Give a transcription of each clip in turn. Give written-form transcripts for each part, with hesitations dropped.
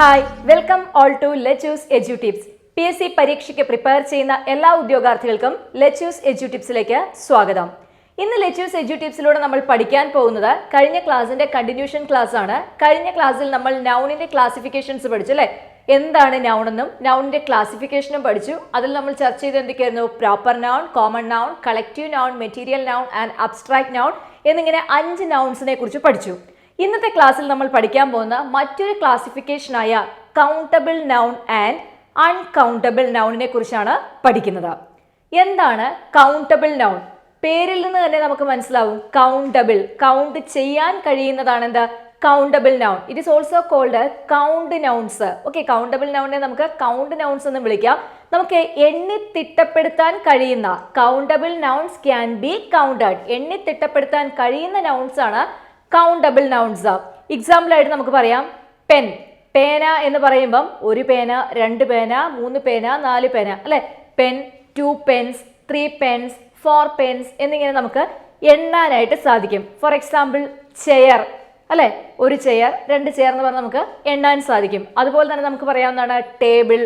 Hi, welcome all to let us edu tips. PSC പരീക്ഷയ്ക്ക് prepare ചെയ്യുന്ന എല്ലാ ഉദ്യോഗാർത്ഥികൾക്കും ലെറ്റ്യൂസ് എഡ്യൂ ടിപ്സിലേക്ക് സ്വാഗതം. ഇന്ന് ലെറ്റ്യൂസ് എഡ്യൂ ടിപ്സിലൂടെ നമ്മൾ പഠിക്കാൻ പോകുന്നത് കഴിഞ്ഞ ക്ലാസിന്റെ കണ്ടിന്യൂഷൻ ക്ലാസ് ആണ്. കഴിഞ്ഞ ക്ലാസ്സിൽ നമ്മൾ നൗണിന്റെ ക്ലാസിഫിക്കേഷൻസ് പഠിച്ചു അല്ലേ? എന്താണ് നൗൺ എന്നും നൗണിന്റെ ക്ലാസിഫിക്കേഷനും പഠിച്ചു. അതിൽ നമ്മൾ ചർച്ച ചെയ്ത് എന്തൊക്കെയായിരുന്നു? Proper noun, common noun, collective noun, material noun and abstract noun എന്നിങ്ങനെ 5 നൗൺസിനെ കുറിച്ച് പഠിച്ചു. ഇന്നത്തെ ക്ലാസ്സിൽ നമ്മൾ പഠിക്കാൻ പോകുന്ന മറ്റൊരു ക്ലാസിഫിക്കേഷനായ കൗണ്ടബിൾ നൗൺ ആൻഡ് അൺകൗണ്ടബിൾ നൗണിനെ കുറിച്ചാണ് പഠിക്കുന്നത്. എന്താണ് കൗണ്ടബിൾ നൗൺ? പേരിൽ നിന്ന് തന്നെ നമുക്ക് മനസ്സിലാവും. കൗണ്ടബിൾ, കൗണ്ട് ചെയ്യാൻ കഴിയുന്നതാണ് എന്ത്? Countable noun. It is also called count nouns. Okay, countable നൗണിനെ നമുക്ക് കൗണ്ട് നൗൺസ് എന്ന് വിളിക്കാം. നമുക്ക് എണ്ണി തിട്ടപ്പെടുത്താൻ കഴിയുന്ന countable nouns can be counted. എണ്ണി തിട്ടപ്പെടുത്താൻ കഴിയുന്ന നൗൺസ് ആണ് കൗണ്ടബിൾ നൗൺസ്. എക്സാമ്പിൾ ആയിട്ട് നമുക്ക് പറയാം പെൻ. പേന എന്ന് പറയുമ്പം 1 പേന, 2 പേന, 3 പേന, 4 പേന അല്ലെ? പെൻ, 2 പെൻസ്, 3 പെൻസ്, 4 പെൻസ് എന്നിങ്ങനെ നമുക്ക് എണ്ണാനായിട്ട് സാധിക്കും. ഫോർ എക്സാമ്പിൾ ചെയർ അല്ലെ? 1 ചെയർ, 2 ചെയർ എന്ന് പറഞ്ഞാൽ നമുക്ക് എണ്ണാൻ സാധിക്കും. അതുപോലെ തന്നെ നമുക്ക് പറയാവുന്നതാണ് ടേബിൾ,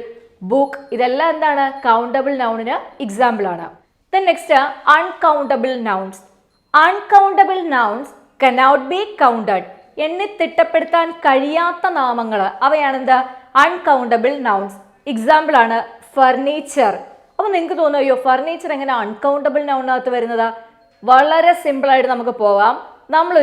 ബുക്ക്. ഇതെല്ലാം എന്താണ്? കൗണ്ടബിൾ നൗണിന് എക്സാമ്പിൾ ആണ്. Then next uncountable nouns. Uncountable nouns cannot be counted. എണ്ണി തിട്ടപ്പെടുത്താൻ കഴിയാത്ത നാമങ്ങൾ അവയാണെന്ത്? Uncountable nouns. എക്സാമ്പിൾ ആണ് ഫർണിച്ചർ. അപ്പൊ നിങ്ങൾക്ക് തോന്നുന്നു അയ്യോ ഫർണിച്ചർ എങ്ങനെ അൺകൗണ്ടബിൾ നൗണിനകത്ത് വരുന്നത്? വളരെ സിമ്പിൾ ആയിട്ട് നമുക്ക് പോവാം. നമ്മുടെ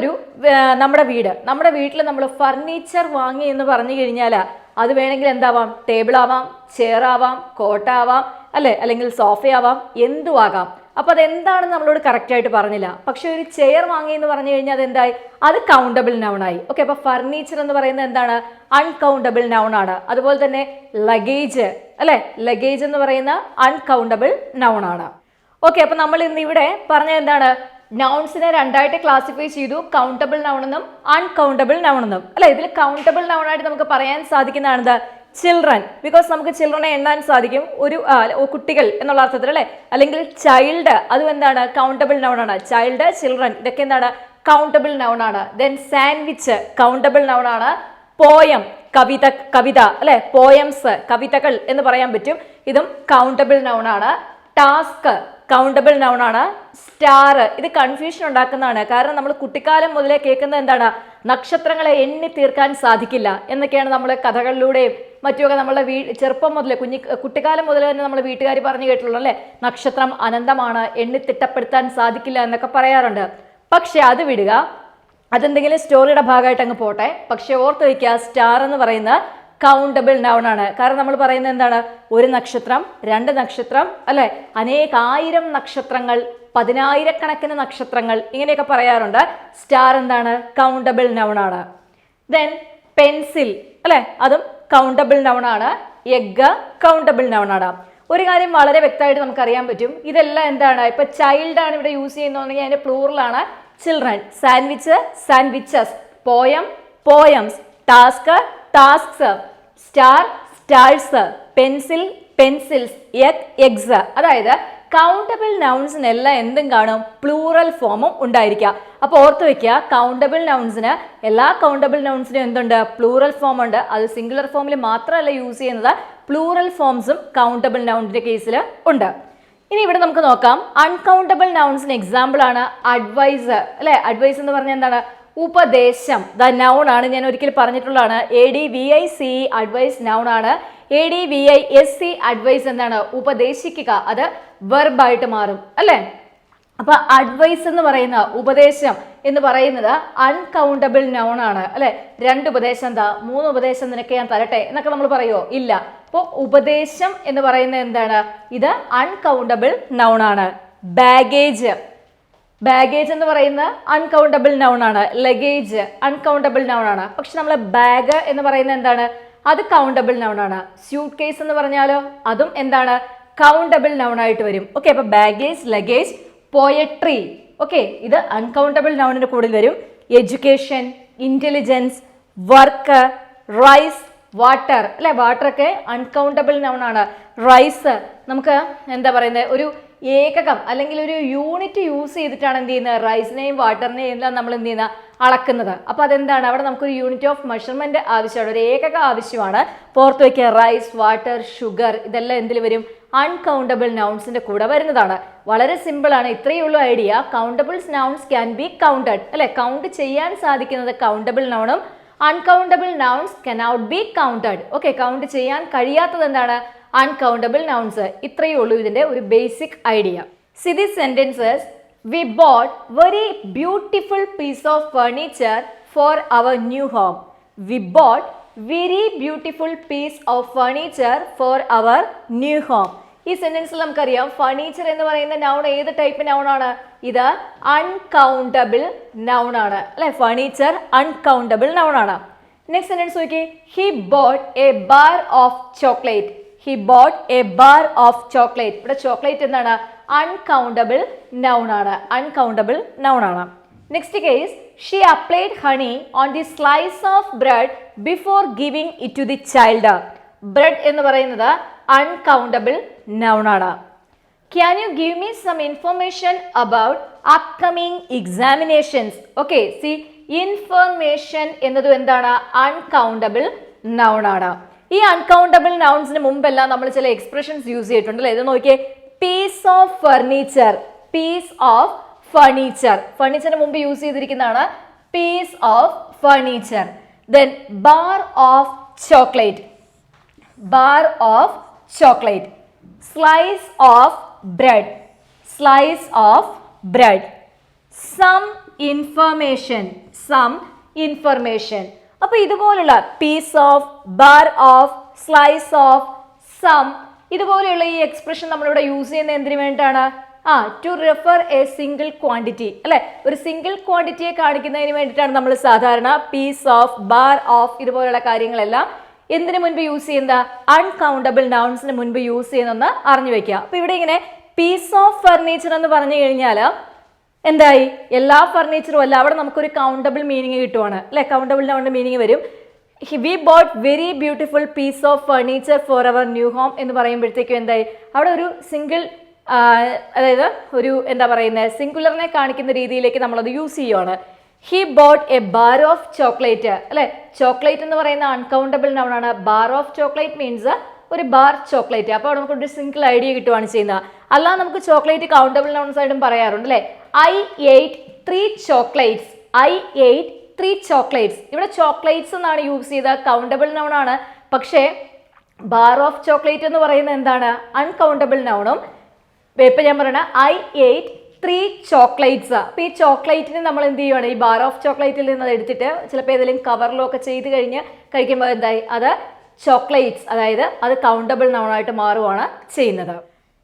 വീട്ടിൽ നമ്മൾ ഫർണിച്ചർ വാങ്ങി എന്ന് പറഞ്ഞു കഴിഞ്ഞാൽ അത് വേണമെങ്കിൽ എന്താവാം? ടേബിൾ ആവാം, ചെയർ ആവാം, കോട്ടാവാം അല്ലെ? അല്ലെങ്കിൽ സോഫയാവാം, എന്തും ആകാം. അപ്പൊ അതെന്താണെന്ന് നമ്മളോട് കറക്റ്റ് ആയിട്ട് പറഞ്ഞില്ല. പക്ഷെ ഒരു ചെയർ വാങ്ങി എന്ന് പറഞ്ഞു കഴിഞ്ഞാൽ അതെന്തായി? അത് കൗണ്ടബിൾ നൗൺ ആയി. ഓക്കെ, അപ്പൊ ഫർണിച്ചർ എന്ന് പറയുന്നത് എന്താണ്? അൺകൗണ്ടബിൾ നൗൺ ആണ്. അതുപോലെ തന്നെ ലഗേജ് അല്ലെ? ലഗേജ് എന്ന് പറയുന്ന അൺകൗണ്ടബിൾ നൗൺ ആണ്. ഓക്കെ, അപ്പൊ നമ്മൾ ഇന്ന് ഇവിടെ പറഞ്ഞ എന്താണ്? നൗൺസിനെ 2ആയിട്ട് ക്ലാസിഫൈ ചെയ്തു. കൗണ്ടബിൾ നൗൺ എന്നും അൺകൗണ്ടബിൾ നൗൺ എന്നും അല്ലെ? ഇതിൽ കൗണ്ടബിൾ നൗൺ ആയിട്ട് നമുക്ക് പറയാൻ സാധിക്കുന്നതാണെന്ത്? ചിൽഡ്രൻ. ബിക്കോസ് നമുക്ക് ചിൽഡ്രനെ എണ്ണാൻ സാധിക്കും, കുട്ടികൾ എന്നുള്ള അർത്ഥത്തിൽ അല്ലെ? അല്ലെങ്കിൽ ചൈൽഡ്, അതും എന്താണ്? കൗണ്ടബിൾ നൗൺ ആണ്. ചൈൽഡ്, ചിൽഡ്രൻ ഇതൊക്കെ എന്താണ്? കൗണ്ടബിൾ നൗൺ ആണ്. ദെൻ സാൻഡ്വിച്ച് കൗണ്ടബിൾ നൗൺ ആണ്. പോയം, കവിത അല്ലെ? പോയംസ്, കവിതകൾ എന്ന് പറയാൻ പറ്റും. ഇതും കൗണ്ടബിൾ നൗൺ ആണ്. ടാസ്ക് കൗണ്ടബിൾ നൗൺ ആണ്. സ്റ്റാർ ഇത് കൺഫ്യൂഷൻ ഉണ്ടാക്കുന്നതാണ്. കാരണം നമ്മൾ കുട്ടിക്കാലം മുതലേ കേൾക്കുന്നത് എന്താണ്? നക്ഷത്രങ്ങളെ എണ്ണി തീർക്കാൻ സാധിക്കില്ല എന്നൊക്കെയാണ് നമ്മൾ കഥകളിലൂടെയും മറ്റുമൊക്കെ നമ്മളെ ചെറുപ്പം മുതലേ കുട്ടിക്കാലം മുതലേ തന്നെ നമ്മൾ വീട്ടുകാർ പറഞ്ഞു കേട്ടിട്ടുള്ളൂ അല്ലെ? നക്ഷത്രം അനന്തമാണ്, എണ്ണി തിട്ടപ്പെടുത്താൻ സാധിക്കില്ല എന്നൊക്കെ പറയാറുണ്ട്. പക്ഷെ അത് വിടുക, അതെന്തെങ്കിലും സ്റ്റോറിയുടെ ഭാഗമായിട്ട് അങ്ങ് പോട്ടെ. പക്ഷെ ഓർത്ത് വയ്ക്കുക, സ്റ്റാർ എന്ന് പറയുന്ന കൗണ്ടബിൾ നൗൺ ആണ്. കാരണം നമ്മൾ പറയുന്നത് എന്താണ്? 1 നക്ഷത്രം, 2 നക്ഷത്രം അല്ലെ? അനേകായിരം നക്ഷത്രങ്ങൾ, 10,000കണക്കിന് നക്ഷത്രങ്ങൾ ഇങ്ങനെയൊക്കെ പറയാറുണ്ട്. സ്റ്റാർ എന്താണ്? കൗണ്ടബിൾ നൗൺ ആണ്. ദെൻ പെൻസിൽ അല്ലെ? അതും കൗണ്ടബിൾ നൗൺ ആണ്. എഗ് കൗണ്ടബിൾ നൗൺ ആണ്. ഒരു കാര്യം വളരെ വ്യക്തമായിട്ട് നമുക്കറിയാൻ പറ്റും, ഇതെല്ലാം എന്താണ്? ഇപ്പൊ ചൈൽഡ് ആണ് ഇവിടെ യൂസ് ചെയ്യുന്നുണ്ടെങ്കിൽ അതിന്റെ പ്ലൂറലാണ് children. Sandwich, sandwiches. Poem, poems. Task, tasks. Star, stars. Pencil, pencils. Egg, eggs. അതായത് കൗണ്ടബിൾ നൗൺസിനെല്ലാം എന്തും കാണും? പ്ലൂറൽ ഫോമും ഉണ്ടായിരിക്കാം. അപ്പോൾ ഓർത്ത് വെക്കുക, കൗണ്ടബിൾ നൗൺസിന് എല്ലാ കൗണ്ടബിൾ നൗൺസിനും എന്തുണ്ട്? പ്ലൂറൽ ഫോം ഉണ്ട്. അത് സിംഗുലർ ഫോമിൽ മാത്രമല്ല യൂസ് ചെയ്യുന്നത്, പ്ലൂറൽ ഫോംസും കൗണ്ടബിൾ നൗണിന്റെ കേസിൽ ഉണ്ട്. ഇനി ഇവിടെ നമുക്ക് നോക്കാം അൺകൗണ്ടബിൾ നൗൺസിന് എക്സാമ്പിൾ ആണ് അഡ്വൈസ് അല്ലെ? അഡ്വൈസ് എന്ന് പറഞ്ഞാൽ എന്താണ്? ഉപദേശം. ദ നൗൺ ആണ്. ഞാൻ ഒരിക്കൽ പറഞ്ഞിട്ടുള്ളതാണ്. ADVICE അഡ്വൈസ് നൗൺ ആണ്. ADVISE അഡ്വൈസ് എന്താണ്? ഉപദേശിക്കുക. അത് വെർബായിട്ട് മാറും അല്ലെ? അപ്പൊ അഡ്വൈസ് എന്ന് പറയുന്ന ഉപദേശം എന്ന് പറയുന്നത് അൺകൗണ്ടബിൾ നൗൺ ആണ് അല്ലെ? 2 ഉപദേശം എന്താ? 3 ഉപദേശം നിനക്ക് ഞാൻ തരട്ടെ എന്നൊക്കെ നമ്മൾ പറയുമോ? ഇല്ല. അപ്പോൾ ഉപദേശം എന്ന് പറയുന്നത് എന്താണ്? ഇത് അൺകൗണ്ടബിൾ നൗൺ ആണ്. ബാഗേജ്, ബാഗേജ് എന്ന് പറയുന്ന അൺകൗണ്ടബിൾ നൗൺ ആണ്. ലഗേജ് അൺകൗണ്ടബിൾ നൗൺ ആണ്. പക്ഷെ നമ്മൾ ബാഗ് എന്ന് പറയുന്നത് എന്താണ്? അത് കൗണ്ടബിൾ നൗൺ ആണ്. സ്യൂട്ട് കേസ് എന്ന് പറഞ്ഞാലോ അതും എന്താണ്? കൗണ്ടബിൾ നൗൺ ആയിട്ട് വരും. ഓക്കെ, അപ്പൊ ബാഗേജ്, ലഗേജ്. പോയട്രി ഓക്കെ, ഇത് അൺകൗണ്ടബിൾ നൗണിന്റെ കൂടെ വരും. Education, intelligence, work, rice, water അല്ലെ? വാട്ടർ ഒക്കെ അൺകൗണ്ടബിൾ നൗൺ ആണ്. റൈസ് നമുക്ക് എന്താ പറയുന്നത്? ഒരു ഏകകം അല്ലെങ്കിൽ ഒരു യൂണിറ്റ് യൂസ് ചെയ്തിട്ടാണ് എന്ത് ചെയ്യുന്നത്, റൈസിനെയും വാട്ടറിനെയും എല്ലാം നമ്മൾ എന്ത് ചെയ്യുന്ന അളക്കുന്നത്. അപ്പൊ അതെന്താണ്, അവിടെ നമുക്കൊരു യൂണിറ്റ് ഓഫ് മെഷർമെന്റ് ആവശ്യമാണ്, ഒരു ഏകക ആവശ്യമാണ്. പുറത്ത് വയ്ക്കുക റൈസ്, വാട്ടർ, ഷുഗർ, ഇതെല്ലാം എന്തിൽ വരും, അൺകൗണ്ടബിൾ നൗൺസിന്റെ കൂടെ വരുന്നതാണ്. വളരെ സിമ്പിൾ ആണ്, ഇത്രയേ ഉള്ളൂ idea. Countable nouns can be counted അല്ലെ, കൗണ്ട് ചെയ്യാൻ സാധിക്കുന്നത് കൗണ്ടബിൾ നൗണും, uncountable nouns cannot be counted. Okay, count ചെയ്യാൻ കഴിയാത്തത് എന്താണ്, അൺകൗണ്ടബിൾ നൗൺസ്. ഇത്രയേ ഉള്ളൂ ഇതിന്റെ ഒരു basic idea. See the sentences, we bought very beautiful piece of furniture for our new home. We bought very beautiful piece of furniture for our new home. ഈ സെന്റൻസിൽ നമുക്കറിയാം furniture എന്ന് പറയുന്ന നൗൺ ഏത് type noun ആണ്, ഇത് uncountable noun ആണ് അല്ലെ, furniture uncountable noun ആണ്. നെക്സ്റ്റ് സെന്റൻസ് നോക്കി, he bought a bar of chocolate. He bought a bar of chocolate. ഇവിടെ ചോക്ലേറ്റ് എന്താണ്, അൺകൗണ്ടബിൾ നൗൺ ആണ്, അൺകൗണ്ടബിൾ നൗൺ ആണ്. Next case, she applied honey on the slice of bread before giving it to the child. Bread എന്ന് പറയുന്നത് uncountable noun ആണ്. Can you give me some information about upcoming examinations? Okay, see, information എന്നതും എന്താണ്, uncountable noun ആണ്. ഈ uncountable നൗൺസിന് മുമ്പെല്ലാം നമ്മൾ ചില expressions use ചെയ്തിട്ടുണ്ട് അല്ലേ, ഇത് നോക്കിയേ, piece of furniture, piece of furniture, ഫർണിച്ചറിന് മുമ്പ് യൂസ് ചെയ്തിരിക്കുന്നതാണ് piece of furniture. Then bar of chocolate, bar of chocolate. Slice of bread, slice of bread. Some information, some information. അപ്പൊ ഇതുപോലുള്ള piece of, bar of, slice of, some, ഇതുപോലെയുള്ള ഈ expression നമ്മളിവിടെ use ചെയ്യുന്ന എന്തിനു വേണ്ടിയിട്ടാണ്, to refer a single quantity അല്ലെ, ഒരു സിംഗിൾ ക്വാണ്ടിറ്റിയെ കാണിക്കുന്നതിന് വേണ്ടിയിട്ടാണ് നമ്മൾ സാധാരണ പീസ് ഓഫ്, ബാർ ഓഫ് ഇതുപോലുള്ള കാര്യങ്ങളെല്ലാം എന്തിനു മുൻപ് യൂസ് ചെയ്യുന്നത്, അൺകൗണ്ടബിൾ നൗൺസിന് മുൻപ് യൂസ് ചെയ്യുന്നെന്ന് അറിഞ്ഞു വെക്കുക. അപ്പൊ ഇവിടെ ഇങ്ങനെ പീസ് ഓഫ് ഫർണിച്ചർ എന്ന് പറഞ്ഞു കഴിഞ്ഞാൽ എന്തായി, എല്ലാ ഫർണിച്ചറും അല്ല, അവിടെ നമുക്കൊരു കൗണ്ടബിൾ മീനിങ് കിട്ടുവാണ് അല്ലെ, കൗണ്ടബിൾ നൗണിന്റെ മീനിങ് വരും. We bought very beautiful piece of furniture for our new home എന്ന് പറയുമ്പോഴത്തേക്കും എന്തായി, അവിടെ ഒരു സിംഗിൾ, അതായത് ഒരു എന്താ പറയുന്നത്, സിംഗുലറിനെ കാണിക്കുന്ന രീതിയിലേക്ക് നമ്മളത് യൂസ് ചെയ്യുവാണ്. He boat A bar of chocolate അല്ലെ, ചോക്ലേറ്റ് എന്ന് പറയുന്ന അൺകൗണ്ടബിൾ നൗൺ ആണ്. ബാർ ഓഫ് ചോക്ലേറ്റ് മീൻസ് ഒരു ബാർ ചോക്ലേറ്റ്. അപ്പോൾ നമുക്ക് ഒരു സിംഗിൾ ഐഡിയ കിട്ടുവാണ് ചെയ്യുന്നത്. അല്ലാതെ നമുക്ക് ചോക്ലേറ്റ് കൗണ്ടബിൾ നൗൺസ് ആയിട്ടും പറയാറുണ്ട് അല്ലെ. I ate 3 chocolates. I ate 3 chocolates. ഇവിടെ ചോക്ലേറ്റ്സ് എന്നാണ് യൂസ് ചെയ്തത്, കൗണ്ടബിൾ നൗൺ ആണ്. പക്ഷേ ബാർ ഓഫ് ചോക്ലേറ്റ് എന്ന് പറയുന്നത് എന്താണ്, അൺകൗണ്ടബിൾ നൗണും. ഇപ്പൊ ഞാൻ പറയണ ഐ എയ്റ്റ് 3 chocolates. അപ്പൊ ഈ ചോക്ലേറ്റിന് നമ്മൾ എന്ത് ചെയ്യുവാണ്, ഈ ബാർ ഓഫ് ചോക്ലേറ്റിൽ നിന്ന് എടുത്തിട്ട് ചിലപ്പോൾ ഏതെങ്കിലും കവറിലോ ഒക്കെ ചെയ്ത് കഴിഞ്ഞ് കഴിക്കുമ്പോൾ എന്തായി, അത് ചോക്ലേറ്റ്സ്, അതായത് അത് കൗണ്ടബിൾ നൗൺ ആയിട്ട് മാറുകയാണ് ചെയ്യുന്നത്.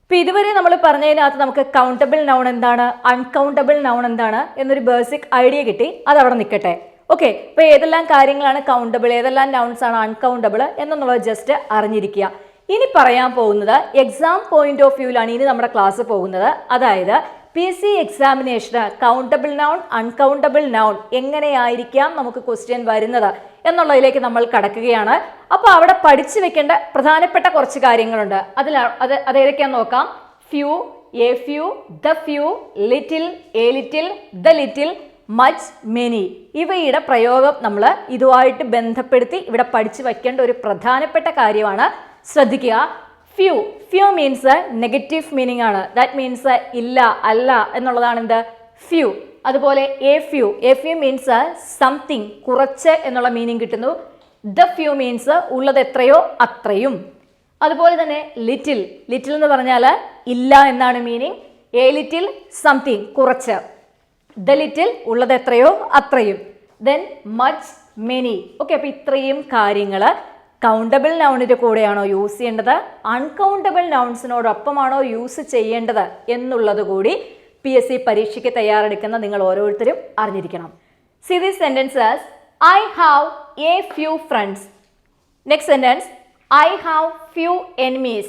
ഇപ്പൊ ഇതുവരെ നമ്മൾ പറഞ്ഞതിനകത്ത് നമുക്ക് കൗണ്ടബിൾ നൗൺ എന്താണ്, അൺകൗണ്ടബിൾ നൗൺ എന്താണ് എന്നൊരു ബേസിക് ഐഡിയ കിട്ടി. അത് അവിടെ നിൽക്കട്ടെ. ഓക്കെ, ഇപ്പൊ ഏതെല്ലാം കാര്യങ്ങളാണ് കൗണ്ടബിൾ, ഏതെല്ലാം നൗൺസ് ആണ് അൺകൗണ്ടബിൾ എന്നുള്ളത് ജസ്റ്റ് അറിഞ്ഞിരിക്കുക. ഇനി പറയാൻ പോകുന്നത് എക്സാം പോയിന്റ് ഓഫ് വ്യൂവിലാണ് ഇനി നമ്മുടെ ക്ലാസ് പോകുന്നത്. അതായത് PC എക്സാമിനേഷന് കൗണ്ടബിൾ നൗൺ, അൺകൗണ്ടബിൾ നൗൺ എങ്ങനെയായിരിക്കാം നമുക്ക് ക്വസ്റ്റ്യൻ വരുന്നത് എന്നുള്ളതിലേക്ക് നമ്മൾ കടക്കുകയാണ്. അപ്പോൾ അവിടെ പഠിച്ചു വെക്കേണ്ട പ്രധാനപ്പെട്ട കുറച്ച് കാര്യങ്ങളുണ്ട്. അതേതൊക്കെയാന്ന് നോക്കാം. Few, a few, the few, little, a little, the little, much, many. ഇവയുടെ പ്രയോഗം നമ്മൾ ഇതുമായിട്ട് ബന്ധപ്പെടുത്തി ഇവിടെ പഠിച്ചു വയ്ക്കേണ്ട ഒരു പ്രധാനപ്പെട്ട കാര്യമാണ്. ശ്രദ്ധിക്കുക. Few, few means negative meaning ആണ്. ദാറ്റ് മീൻസ് ഇല്ല, അല്ല എന്നുള്ളതാണ് എന്ത്, ഫ്യൂ. അതുപോലെ A few, a few means something, കുറച്ച് എന്നുള്ള മീനിങ് കിട്ടുന്നു. ദ ഫ്യൂ മീൻസ് ഉള്ളത് എത്രയോ അത്രയും. അതുപോലെ തന്നെ ലിറ്റിൽ, ലിറ്റിൽ എന്ന് പറഞ്ഞാൽ ഇല്ല എന്നാണ് മീനിങ്. എ ലിറ്റിൽ സംതിങ്, കുറച്ച്. ദ ലിറ്റിൽ ഉള്ളത് എത്രയോ അത്രയും. Then much, many. ഓക്കെ, അപ്പൊ ഇത്രയും കാര്യങ്ങൾ കൗണ്ടബിൾ നൗണിൻ്റെ കൂടെയാണോ യൂസ് ചെയ്യേണ്ടത്, അൺകൗണ്ടബിൾ നൗൺസിനോടൊപ്പമാണോ യൂസ് ചെയ്യേണ്ടത് എന്നുള്ളത് കൂടി PSC പരീക്ഷയ്ക്ക് തയ്യാറെടുക്കുന്ന നിങ്ങൾ ഓരോരുത്തരും അറിഞ്ഞിരിക്കണം. See these sentences. I have a few friends. Next sentence. I have few enemies.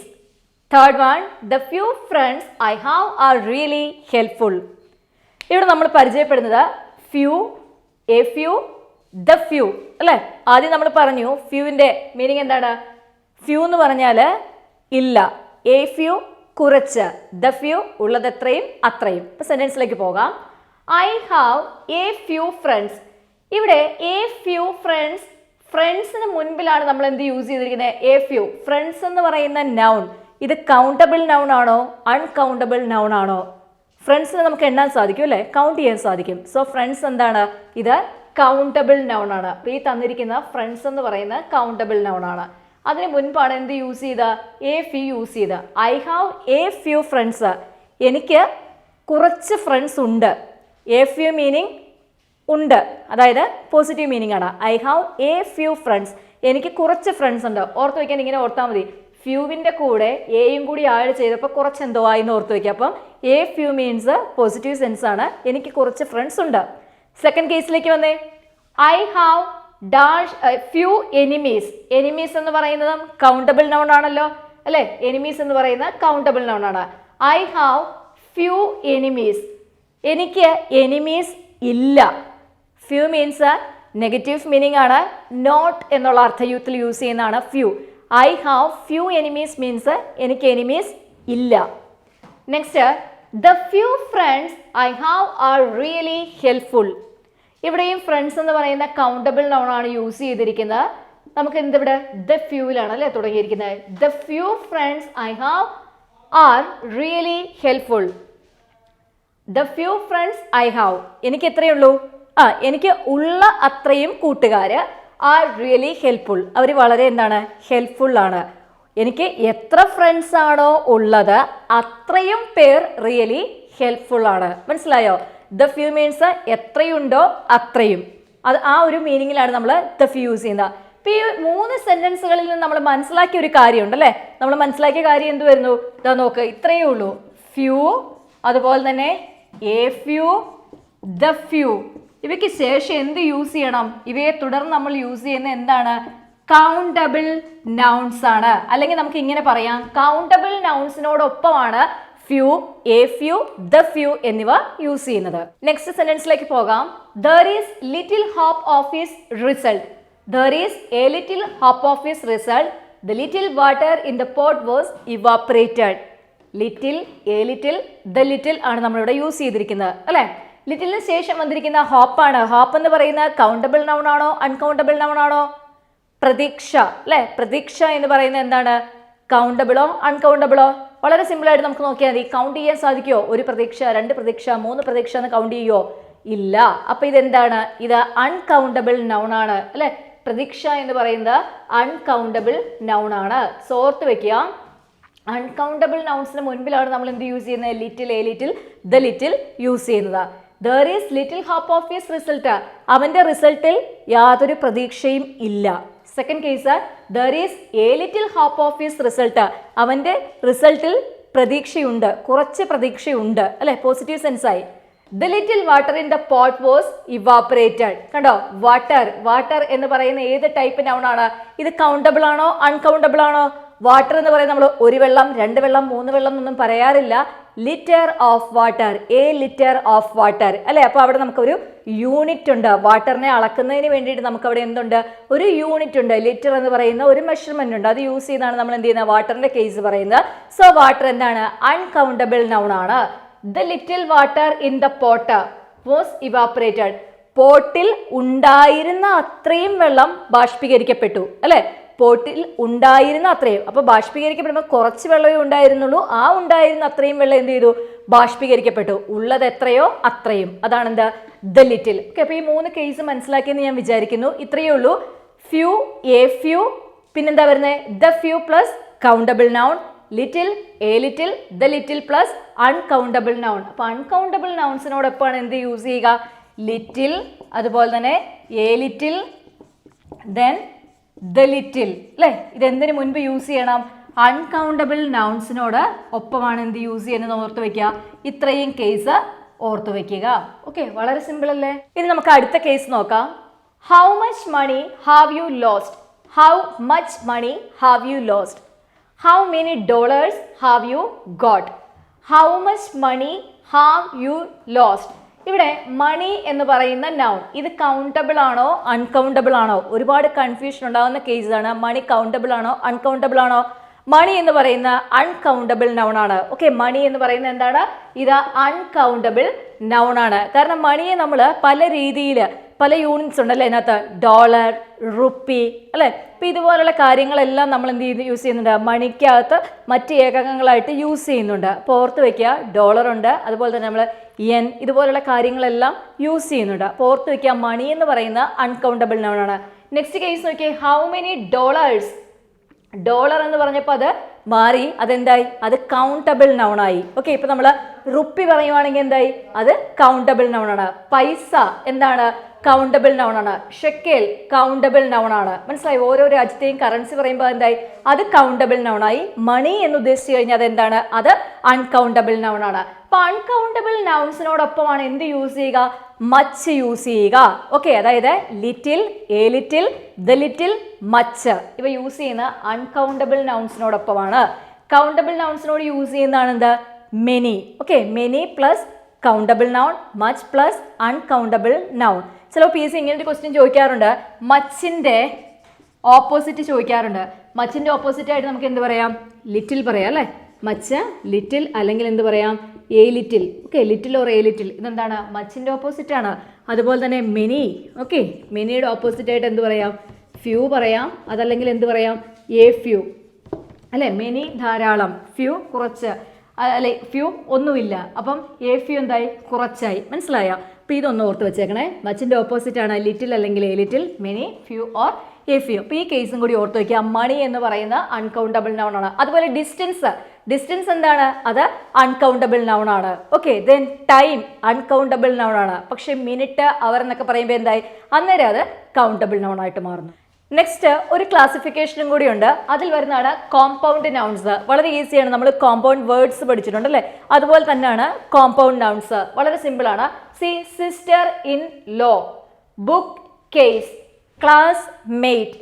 Third one. The few friends I have are really helpful. ഇവിടെ നമ്മൾ പരിചയപ്പെടുന്നത് few, a few, the few അല്ലേ. ആദ്യം നമ്മൾ പറഞ്ഞു ഫ്യൂവിൻ്റെ മീനിങ് എന്താണ്. ഫ്യൂ എന്ന് പറഞ്ഞാൽ ഇല്ല, എ ഫ്യൂ കുറച്ച്. ദ ഫ്യൂ ഉള്ളത് എത്രയും അത്രയും. ഇപ്പൊ സെന്റൻസിലേക്ക് പോകാം. I have A few friends. ഇവിടെ എ ഫ്യൂ ഫ്രണ്ട്സ്, ഫ്രണ്ട്സിന് മുൻപിലാണ് നമ്മൾ എന്ത് യൂസ് ചെയ്തിരിക്കുന്നത്? A few. ഫ്രണ്ട്സ് എന്ന് പറയുന്ന നൗൺ ഇത് കൗണ്ടബിൾ നൗൺ ആണോ അൺകൗണ്ടബിൾ നൗൺ ആണോ? ഫ്രണ്ട്സിനെ നമുക്ക് എണ്ണാൻ സാധിക്കും അല്ലേ, കൗണ്ട് ചെയ്യാൻ സാധിക്കും. സോ ഫ്രണ്ട്സ് എന്താണ്? ഇത് കൗണ്ടബിൾ നൗൺ ആണ്. അപ്പൊ ഈ തന്നിരിക്കുന്ന ഫ്രണ്ട്സ് എന്ന് പറയുന്ന കൗണ്ടബിൾ നൗൺ ആണ്. അതിന് മുൻപാണ് എന്ത് യൂസ് ചെയ്ത? എ ഫ്യൂ യൂസ് ചെയ്ത. I have A few friends. എനിക്ക് കുറച്ച് ഫ്രണ്ട്സ് ഉണ്ട്. എ ഫ്യൂ മീനിങ് ഉണ്ട്, അതായത് പോസിറ്റീവ് മീനിങ് ആണ്. I have A few friends. എനിക്ക് കുറച്ച് ഫ്രണ്ട്സ് ഉണ്ട്. ഓർത്ത് വയ്ക്കാൻ ഇങ്ങനെ ഓർത്താൽ മതി. ഫ്യൂവിൻ്റെ കൂടെ എയും കൂടി ആഡ് ചെയ്തപ്പോൾ കുറച്ച് എന്തോ ആയിന്ന് ഓർത്ത് വയ്ക്കുക. അപ്പം A few means positive sense ആണ്. എനിക്ക് കുറച്ച് ഫ്രണ്ട്സ് ഉണ്ട്. സെക്കൻഡ് കേസിലേക്ക് വന്നേ. I have dash few enemies. Enemies എന്ന് പറയുന്നത് കൗണ്ടബിൾ നൗൺ ആണല്ലോ അല്ലേ? എനിമീസ് എന്ന് പറയുന്ന കൗണ്ടബിൾ നൗൺ ആണ്. I have few enemies. എനിക്ക് എനിമീസ് ഇല്ല. ഫ്യൂ മീൻസ് നെഗറ്റീവ് മീനിങ് ആണ്. നോട്ട് എന്നുള്ള അർത്ഥയൂത്തിൽ യൂസ് ചെയ്യുന്നതാണ് few. I have few enemies means എനിക്ക് എനിമീസ് ഇല്ല. Next, the few friends I have are really helpful. ഇവിടെയും ഫ്രണ്ട്സ് എന്ന് പറയുന്ന കൗണ്ടബിൾ നൗൺ ആണ് യൂസ് ചെയ്തിരിക്കുന്നത്. നമുക്ക് എന്തിവിടെ ദ ഫ്യൂവിലാണ് അല്ലേ തുടങ്ങിയിരിക്കുന്നത്. The few friends I have are really helpful. The few friends I have, എനിക്ക് എത്രയേ ഉള്ളൂ? എനിക്ക് ഉള്ള അത്രയും കൂട്ടുകാർ ആർ റിയലി ഹെൽപ്ഫുൾ. അവർ വളരെ എന്താണ്? ഹെൽപ്ഫുൾ ആണ്. എനിക്ക് എത്ര ഫ്രണ്ട്സ് ആണോ ഉള്ളത് അത്രയും പേർ റിയലി ഹെൽപ്ഫുൾ ആണ്. മനസ്സിലായോ? ദ ഫ്യൂ മീൻസ് എത്രയുണ്ടോ അത്രയും. അത് ആ ഒരു മീനിങ്ങിലാണ് നമ്മൾ ദ ഫ്യൂ യൂസ് ചെയ്യുന്നത്. ഇപ്പം ഈ 3 സെന്റൻസുകളിൽ നിന്ന് നമ്മൾ മനസ്സിലാക്കിയ ഒരു കാര്യമുണ്ട് അല്ലേ? നമ്മൾ മനസ്സിലാക്കിയ കാര്യം എന്ത് വരുന്നു? ഇതാ നോക്ക്, ഇത്രയേ ഉള്ളൂ. ഫ്യൂ, അതുപോലെ തന്നെ എ ഫ്യൂ, ദ ഫ്യൂ. ഇവയ്ക്ക് ശേഷം എന്ത് യൂസ് ചെയ്യണം? ഇവയെ തുടർന്ന് നമ്മൾ യൂസ് ചെയ്യുന്ന എന്താണ്? കൗണ്ടബിൾ നൗൺസ് ആണ്. അല്ലെങ്കിൽ നമുക്ക് ഇങ്ങനെ പറയാം, കൗണ്ടബിൾ നൗൺസിനോടൊപ്പമാണ് few, a few, the few എന്നിവ യൂസ് ചെയ്യുന്നത്. നെക്സ്റ്റ് സെന്റൻസിലേക്ക് പോകാം. There is little hope of his result. There is a little hope of his result. The little water in the pot was evaporated. Little, a little, the little ആണ് നമ്മളിവിടെ use ചെയ്തിരിക്കുന്നത് അല്ലേ? ലിറ്റിലിന് ശേഷം വന്നിരിക്കുന്ന ഹോപ്പാണ്. Hope എന്ന് പറയുന്ന കൗണ്ടബിൾ നൗൺ ആണോ uncountable noun ആണോ? പ്രതീക്ഷ അല്ലേ? പ്രതീക്ഷ എന്ന് പറയുന്നത് എന്താണ്? കൗണ്ടബിളോ അൺകൗണ്ടബിളോ? വളരെ സിമ്പിൾ ആയിട്ട് നമുക്ക് നോക്കിയാൽ മതി. കൗണ്ട് ചെയ്യാൻ സാധിക്കുമോ? 1 പ്രതീക്ഷ, 2 പ്രതീക്ഷ, 3 പ്രതീക്ഷ എന്ന് കൗണ്ട് ചെയ്യുമോ? ഇല്ല. അപ്പൊ ഇതെന്താണ്? ഇത് അൺകൗണ്ടബിൾ നൗൺ ആണ് അല്ലെ? പ്രതീക്ഷ എന്ന് പറയുന്നത് അൺകൗണ്ടബിൾ നൗൺ ആണ്. സോർത്ത് വെക്കുക. അൺകൗണ്ടബിൾ നൗൺസിന് മുൻപിലാണ് നമ്മൾ എന്ത് യൂസ് ചെയ്യുന്നത്? Little, a little, the little use ചെയ്യുന്നത്. There is little hope of his result. അവന്റെ റിസൾട്ടിൽ യാതൊരു പ്രതീക്ഷയും ഇല്ല. Second case, there is a little hope of his result. അവന്റെ റിസൾട്ടിൽ പ്രതീക്ഷയുണ്ട്, കുറച്ച് പ്രതീക്ഷയുണ്ട് അല്ലെ? പോസിറ്റീവ് സെൻസ് ആയി. The little water in the pot was evaporated. കണ്ടോ? വാട്ടർ, വാട്ടർ എന്ന് പറയുന്ന ഏത് ടൈപ്പ് നൗൺ ആണ്? ഇത് കൗണ്ടബിൾ ആണോ അൺകൗണ്ടബിൾ ആണോ? വാട്ടർ എന്ന് പറയുന്നത് നമ്മൾ 1 വെള്ളം, 2 വെള്ളം, 3 വെള്ളം ഒന്നും പറയാറില്ല. Litre of water, A litre of water അല്ലെ? അപ്പൊ അവിടെ നമുക്കൊരു യൂണിറ്റ് ഉണ്ട്. വാട്ടറിനെ അളക്കുന്നതിന് വേണ്ടിയിട്ട് നമുക്ക് അവിടെ എന്തുണ്ട്? ഒരു യൂണിറ്റ് ഉണ്ട്. ലിറ്റർ എന്ന് പറയുന്ന ഒരു മെഷർമെന്റ് ഉണ്ട്. അത് യൂസ് ചെയ്താണ് നമ്മൾ എന്ത് ചെയ്യുന്നത്? വാട്ടറിന്റെ കേസ് പറയുന്നത്. സോ വാട്ടർ എന്താണ്? അൺകൗണ്ടബിൾ നൗൺ ആണ്. The little water in the pot was evaporated. പോട്ടിൽ ഉണ്ടായിരുന്ന അത്രയും വെള്ളം ബാഷ്പീകരിക്കപ്പെട്ടു അല്ലെ? പോട്ടിൽ ഉണ്ടായിരുന്ന അത്രയും. അപ്പൊ ബാഷ്പീകരിക്കപ്പെടുമ്പോൾ കുറച്ച് വെള്ളമേ ഉണ്ടായിരുന്നുള്ളൂ. ആ ഉണ്ടായിരുന്ന അത്രയും വെള്ളം എന്ത് ചെയ്തു? ബാഷ്പീകരിക്കപ്പെട്ടു. ഉള്ളത് എത്രയോ അത്രയും. അതാണ് എന്താ? The little. ഓക്കെ, അപ്പൊ ഈ 3 കേസ് മനസ്സിലാക്കിയെന്ന് ഞാൻ വിചാരിക്കുന്നു. ഇത്രയേ ഉള്ളൂ. ഫ്യൂ, എ ഫ്യൂ, പിന്നെന്താ വരുന്നത്? The few plus countable noun, little, a little, the little plus uncountable noun. അപ്പൊ അൺകൗണ്ടബിൾ നൗൺസിനോടൊപ്പമാണ് എന്ത് യൂസ് ചെയ്യുക? ലിറ്റിൽ, അതുപോലെ തന്നെ A little, then the little അല്ലേ? ഇതെന്തിനു മുൻപ് യൂസ് ചെയ്യണം? അൺകൗണ്ടബിൾ നൗൺസിനോട് ഒപ്പമാണ് എന്ത് യൂസ് ചെയ്യുന്നത് ഓർത്ത് വെക്കുക. ഇത്രയും കേസ് ഓർത്ത് വെക്കുക. ഓക്കെ, വളരെ സിമ്പിൾ അല്ലേ? ഇനി നമുക്ക് അടുത്ത കേസ് നോക്കാം. How much money have you lost? How much money have you lost? How many dollars have you got? How much money have you lost? ഇവിടെ മണി എന്ന് പറയുന്ന നൗൺ ഇത് കൗണ്ടബിൾ ആണോ അൺകൗണ്ടബിൾ ആണോ? ഒരുപാട് കൺഫ്യൂഷൻ ഉണ്ടാകുന്ന കേസാണ്. മണി കൗണ്ടബിൾ ആണോ അൺകൗണ്ടബിൾ ആണോ? മണി എന്ന് പറയുന്ന അൺകൗണ്ടബിൾ നൗൺ ആണ്. ഓക്കെ, മണി എന്ന് പറയുന്നത് എന്താണ്? ഇത് അൺകൗണ്ടബിൾ നൗൺ ആണ്. കാരണം മണിയെ നമ്മൾ പല രീതിയിൽ, പല യൂണിറ്റ്സ് ഉണ്ടല്ലേ അതിനകത്ത്, ഡോളർ, റുപ്പി അല്ലേ. അപ്പം ഇതുപോലുള്ള കാര്യങ്ങളെല്ലാം നമ്മൾ എന്ത് ചെയ്ത് യൂസ് ചെയ്യുന്നുണ്ട്? മണിക്കകത്ത് മറ്റ് ഏകകങ്ങളായിട്ട് യൂസ് ചെയ്യുന്നുണ്ട്. അപ്പോൾ ഓർത്ത് വയ്ക്കുക, ഡോളർ ഉണ്ട്, അതുപോലെ തന്നെ നമ്മൾ യെൻ, ഇതുപോലുള്ള കാര്യങ്ങളെല്ലാം യൂസ് ചെയ്യുന്നുണ്ട്. അപ്പോൾ ഓർത്ത് വയ്ക്കുക, മണി എന്ന് പറയുന്ന അൺകൗണ്ടബിൾ നൗൺ ആണ്. നെക്സ്റ്റ് കേസ് നോക്കിയേ, ഹൗ മെനി ഡോളേഴ്സ്. ഡോളർ എന്ന് പറഞ്ഞപ്പോൾ അത് മാറി, അതെന്തായി? അത് കൗണ്ടബിൾ നൗൺ ആയി. ഓക്കെ, ഇപ്പൊ നമ്മൾ റുപ്പി പറയുവാണെങ്കിൽ എന്തായി? അത് കൗണ്ടബിൾ നൗൺ ആണ്. പൈസ എന്താണ്? കൗണ്ടബിൾ നൗൺ ആണ്. ഷെക്കേൽ കൗണ്ടബിൾ നൗൺ ആണ്. മനസ്സിലായി? ഓരോ രാജ്യത്തെയും കറൻസി പറയുമ്പോൾ എന്തായി? അത് കൗണ്ടബിൾ നൗൺ ആയി. മണി എന്ന് ഉദ്ദേശിച്ചു കഴിഞ്ഞാൽ അത് എന്താണ്? അത് അൺകൗണ്ടബിൾ നൗൺ ആണ്. അപ്പൊ അൺകൗണ്ടബിൾ നൗൺസിനോടൊപ്പമാണ് എന്ത് യൂസ് ചെയ്യുക? മച്ച് യൂസ് ചെയ്യുക. ഓക്കെ, അതായത് little, a little, the little, much ഇവ യൂസ് ചെയ്യുന്ന അൺകൗണ്ടബിൾ നൗൺസിനോടൊപ്പമാണ്. കൗണ്ടബിൾ നൗൺസിനോട് യൂസ് ചെയ്യുന്നതാണ് എന്ത്? Many. Okay, many plus countable noun, much plus uncountable noun. ചിലപ്പോൾ പി എസ് സി ഇങ്ങനൊരു ക്വസ്റ്റ്യൻ ചോദിക്കാറുണ്ട്, മച്ചിന്റെ ഓപ്പോസിറ്റ് ചോദിക്കാറുണ്ട്. മച്ചിന്റെ ഓപ്പോസിറ്റ് ആയിട്ട് നമുക്ക് എന്ത് പറയാം? ലിറ്റിൽ പറയാം അല്ലേ. മച്ച്, ലിറ്റിൽ, അല്ലെങ്കിൽ എന്ത് പറയാം? A little. Okay, little or A little ഇതെന്താണ്? മച്ചിന്റെ ഓപ്പോസിറ്റ് ആണ്. അതുപോലെ തന്നെ മെനി. ഓക്കെ, മെനിയുടെ ഓപ്പോസിറ്റ് ആയിട്ട് എന്ത് പറയാം? ഫ്യൂ പറയാം, അതല്ലെങ്കിൽ എന്ത് പറയാം? എ ഫ്യൂ അല്ലെ. മെനി ധാരാളം, ഫ്യൂ കുറച്ച്, അല്ലെ ഫ്യൂ ഒന്നുമില്ല. അപ്പം എ ഫ്യൂ എന്തായി? കുറച്ചായി. മനസ്സിലായോ? അപ്പോൾ ഇതൊന്ന് ഓർത്ത് വെച്ചേക്കണേ. മച്ചിന്റെ ഓപ്പോസിറ്റ് ആണ് ലിറ്റിൽ അല്ലെങ്കിൽ A little, many, few or A few. അപ്പോൾ ഈ കേസും കൂടി ഓർത്ത് വയ്ക്കുക. മണി എന്ന് പറയുന്ന അൺകൗണ്ടബിൾ നൗൺ ആണ്. അതുപോലെ ഡിസ്റ്റൻസ്. ഡിസ്റ്റൻസ് എന്താണ്? അത് അൺകൗണ്ടബിൾ നൗൺ ആണ്. Okay, then time uncountable noun ആണ്. പക്ഷെ മിനിറ്റ്, അവർ എന്നൊക്കെ പറയുമ്പോൾ എന്തായി? അന്നേരം അത് കൗണ്ടബിൾ നൗൺ ആയിട്ട് മാറുന്നു. നെക്സ്റ്റ് ഒരു ക്ലാസിഫിക്കേഷനും കൂടി ഉണ്ട്. അതിൽ വരുന്നതാണ് കോമ്പൗണ്ട് നൗൺസ്. വളരെ ഈസിയാണ്. നമ്മൾ കോമ്പൗണ്ട് വേർഡ്സ് പഠിച്ചിട്ടുണ്ട് അല്ലേ. അതുപോലെ തന്നെയാണ് കോമ്പൗണ്ട് നൗൺസ്. വളരെ സിമ്പിൾ ആണ്. C, sister in law, book case, class mate,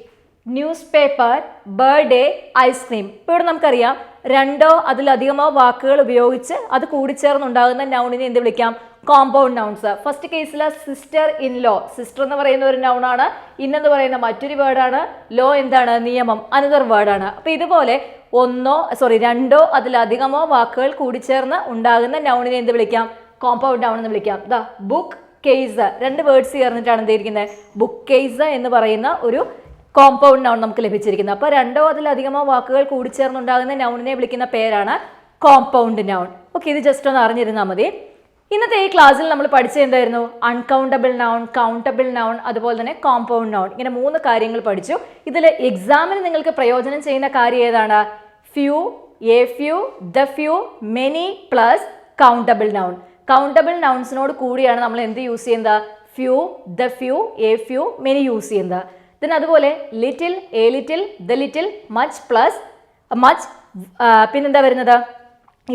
news paper, birthday, ice cream. ഇപ്പോൾ ഇവിടെ നമുക്കറിയാം, രണ്ടോ അതിലധികമോ വാക്കുകൾ ഉപയോഗിച്ച് അത് കൂടിച്ചേർന്നുണ്ടാകുന്ന നൗണിനെ എന്ത് വിളിക്കാം? Compound nouns. ഫസ്റ്റ് കേസിൽ സിസ്റ്റർ ഇൻ ലോ, സിസ്റ്റർ എന്ന് പറയുന്ന ഒരു നൗണാണ്, ഇന്നെന്ന് പറയുന്ന മറ്റൊരു വേർഡാണ്, ലോ എന്താണ്? നിയമം, അനദർ വേർഡാണ്. അപ്പോൾ ഇതുപോലെ രണ്ടോ അതിലധികമോ വാക്കുകൾ കൂടിച്ചേർന്ന് ഉണ്ടാകുന്ന നൗണിനെ എന്ത് വിളിക്കാം? കോമ്പൗണ്ട് നൗൺ എന്ന് വിളിക്കാം. ദാ ബുക്ക് കേസ്, രണ്ട് വേർഡ്സ് ചേർന്നിട്ടാണ് എന്തിരിക്കുന്നത്? ബുക്ക് കേസ് എന്ന് പറയുന്ന ഒരു കോമ്പൗണ്ട് നൗൺ നമുക്ക് ലഭിച്ചിരിക്കുന്നത്. അപ്പോൾ രണ്ടോ അതിലധികമോ വാക്കുകൾ കൂടിച്ചേർന്നുണ്ടാകുന്ന നൗണിനെ വിളിക്കുന്ന പേരാണ് കോമ്പൗണ്ട് നൗൺ. ഓക്കെ, ഇത് ജസ്റ്റ് ഒന്ന് അറിഞ്ഞിരുന്നാൽ മതി. ഇന്നത്തെ ഈ ക്ലാസ്സിൽ നമ്മൾ പഠിച്ചത് എന്തായിരുന്നു? അൺകൗണ്ടബിൾ നൗൺ, കൗണ്ടബിൾ നൗൺ, അതുപോലെ തന്നെ കോമ്പൗണ്ട് നൗൺ. ഇങ്ങനെ 3 കാര്യങ്ങൾ പഠിച്ചു. ഇതിൽ എക്സാമിന് നിങ്ങൾക്ക് പ്രയോജനം ചെയ്യുന്ന കാര്യം ഏതാണ്? Few, a few, the few, many plus countable noun. Countable നൗൺസിനോട് കൂടിയാണ് നമ്മൾ എന്ത് യൂസ് ചെയ്യുന്നത്? Few, the few, a few, many use ചെയ്യുന്നത്. then അതുപോലെ little, a little, the little, much plus much, പിന്നെന്താ വരുന്നത്?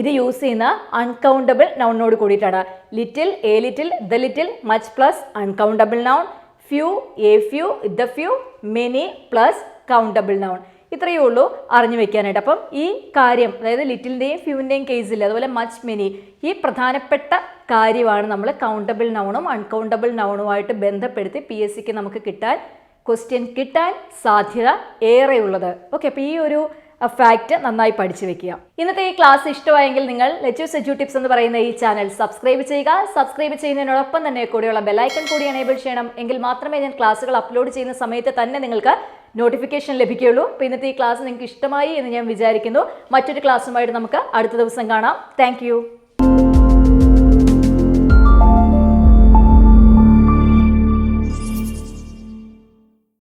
ഇത് യൂസ് ചെയ്യുന്ന അൺകൗണ്ടബിൾ നൗണിനോട് കൂടിയിട്ടാണ്. Little, a little, the little, much plus uncountable noun, few, a few, the few, many plus countable noun. ഇത്രയേ ഉള്ളൂ അറിഞ്ഞു വെക്കാനായിട്ട്. അപ്പം ഈ കാര്യം, അതായത് ലിറ്റിലിൻ്റെയും ഫ്യൂവിൻ്റെയും കേസിൽ, അതുപോലെ മച്ച്, മെനി, ഈ പ്രധാനപ്പെട്ട കാര്യമാണ് നമ്മൾ കൗണ്ടബിൾ നൗണും അൺകൗണ്ടബിൾ നൗണുമായിട്ട് ബന്ധപ്പെടുത്തി PSCക്ക് നമുക്ക് ക്വസ്റ്റ്യൻ കിട്ടാൻ സാധ്യത ഏറെയുള്ളത്. ഓക്കെ, അപ്പോൾ ഈ ഒരു ഫാക്റ്റ് നന്നായി പഠിച്ചു വെക്കുക. ഇന്നത്തെ ഈ ക്ലാസ് ഇഷ്ടമായെങ്കിൽ നിങ്ങൾ ലെറ്റ്യൂസ് എഡ്യൂ ടിപ്സ് എന്ന് പറയുന്ന ഈ ചാനൽ സബ്സ്ക്രൈബ് ചെയ്യുക. സബ്സ്ക്രൈബ് ചെയ്യുന്നതിനോടൊപ്പം തന്നെ കൂടെയുള്ള ബെല്ലൈക്കൺ കൂടി എനേബിൾ ചെയ്യണം. എങ്കിൽ മാത്രമേ ഞാൻ ക്ലാസ്സുകൾ അപ്ലോഡ് ചെയ്യുന്ന സമയത്ത് തന്നെ നിങ്ങൾക്ക് നോട്ടിഫിക്കേഷൻ ലഭിക്കുകയുള്ളൂ. അപ്പോൾ ഇന്നത്തെ ഈ ക്ലാസ് നിങ്ങൾക്ക് ഇഷ്ടമായി എന്ന് ഞാൻ വിചാരിക്കുന്നു. മറ്റൊരു ക്ലാസ്സുമായിട്ട് നമുക്ക് അടുത്ത ദിവസം കാണാം. താങ്ക്